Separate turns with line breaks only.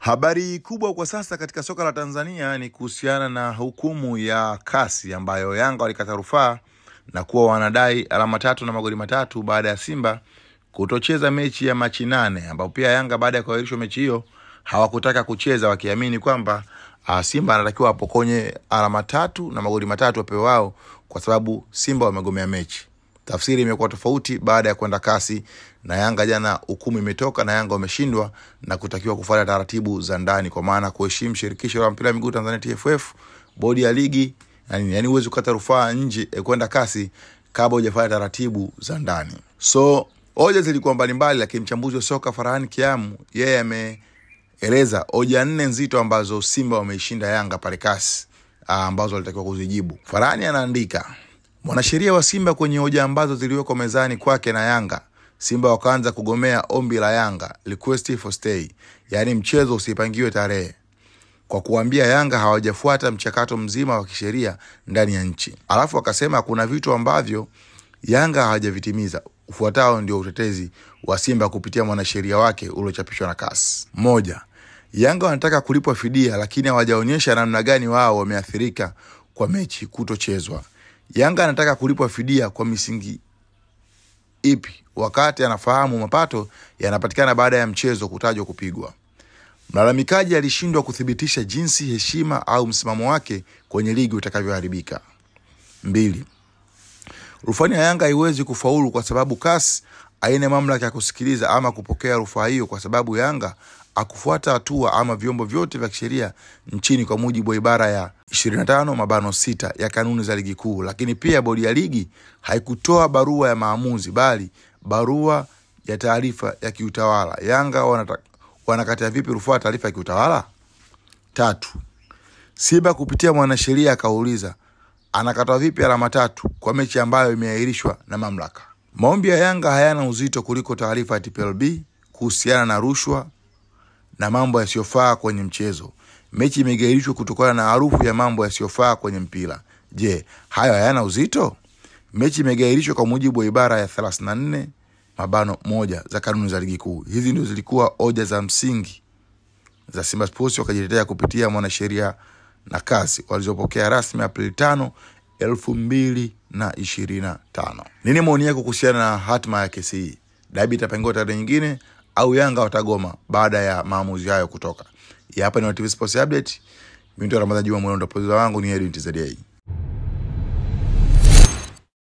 Habari kubwa kwa sasa katika soka la Tanzania ni kuhusiana na hukumu ya kasi ambayo Yanga walikata rufaa na kuwa wanadai alama 3 na magoli 3 baada ya Simba kutocheza mechi ya Machi 8, ambapo pia Yanga baada ya kuahirishwa mechi hiyo hawakutaka kucheza wakiamini kwamba Simba anatakiwa apokonye alama 3 na magoli 3 wapewe wao kwa sababu Simba wamegomea mechi. Tafsiri imekuwa tofauti baada ya kwenda kasi, na Yanga jana hukumu imetoka na Yanga wameshindwa na kutakiwa kufuata taratibu za ndani, kwa maana kuheshimu shirikisho la mpira wa miguu Tanzania TFF, bodi ya ligi, yani uwezo kukata rufaa nje kwenda kasi kabla hujafuata taratibu za ndani. So hoja zilikuwa mbalimbali, lakini mchambuzi wa soka Farhan Kiamu yeye ameeleza hoja 4 nzito ambazo Simba wameishinda Yanga pale kasi, ambazo walitakiwa kuzijibu. Farhan anaandika: mwanasheria wa Simba kwenye hoja ambazo ziliwekwa mezani kwake na Yanga, Simba wakaanza kugomea ombi la Yanga, request for stay, yani mchezo usipangiwe tarehe, kwa kuambia Yanga hawajafuata mchakato mzima wa kisheria ndani ya nchi. Alafu akasema kuna vitu ambavyo Yanga hawajavitimiza. Ufuatao ndio utetezi wa Simba kupitia mwanasheria wake uliochapishwa na CAS. 1. Yanga wanataka kulipwa fidia, lakini hawajaonyesha namna gani wao wameathirika kwa mechi kutochezwa. Yanga anataka kulipwa fidia kwa misingi ipi wakati anafahamu mapato yanapatikana baada ya mchezo kutajwa kupigwa? Mlalamikaji alishindwa kuthibitisha jinsi heshima au msimamo wake kwenye ligi utakavyoharibika. 2. Rufani ya Yanga haiwezi kufaulu kwa sababu CAS haina mamlaka ya kusikiliza ama kupokea rufaa hiyo, kwa sababu Yanga akufuata hatua ama vyombo vyote vya kisheria nchini kwa mujibu wa ibara ya 25(6) ya kanuni za ligi kuu. Lakini pia bodi ya ligi haikutoa barua ya maamuzi bali barua ya taarifa ya kiutawala. Yanga wanakatia vipi rufaa taarifa ya kiutawala? 3. Simba kupitia mwanasheria akauliza anakata vipi alama 3 kwa mechi ambayo imeahirishwa na mamlaka. Maombi ya Yanga hayana uzito kuliko taarifa ya TPLB kuhusiana na rushwa na mambo yasiyofaa kwenye mchezo. Mechi imegairishwa kutokana na harufu ya mambo yasiyofaa kwenye mpira. Je, hayo hayana uzito? Mechi imegairishwa kwa mujibu wa ibara ya 34(1) za kanuni za ligi kuu. Hizi ndio zilikuwa hoja za msingi za Simba Sports wakajitetea kupitia mwanasheria na CAS walizopokea rasmi Aprili 5, 2025. Nini maoni yako kuhusiana na hatma ya kesi hii? Dabi itapangiwa tarehe nyingine au Yanga watagoma baada ya maamuzi hayo kutoka? Hapa ni TV Sports Update. Mimi ndo Ramadhani Juma Mwondo, producer wangu ni Edwin TZA.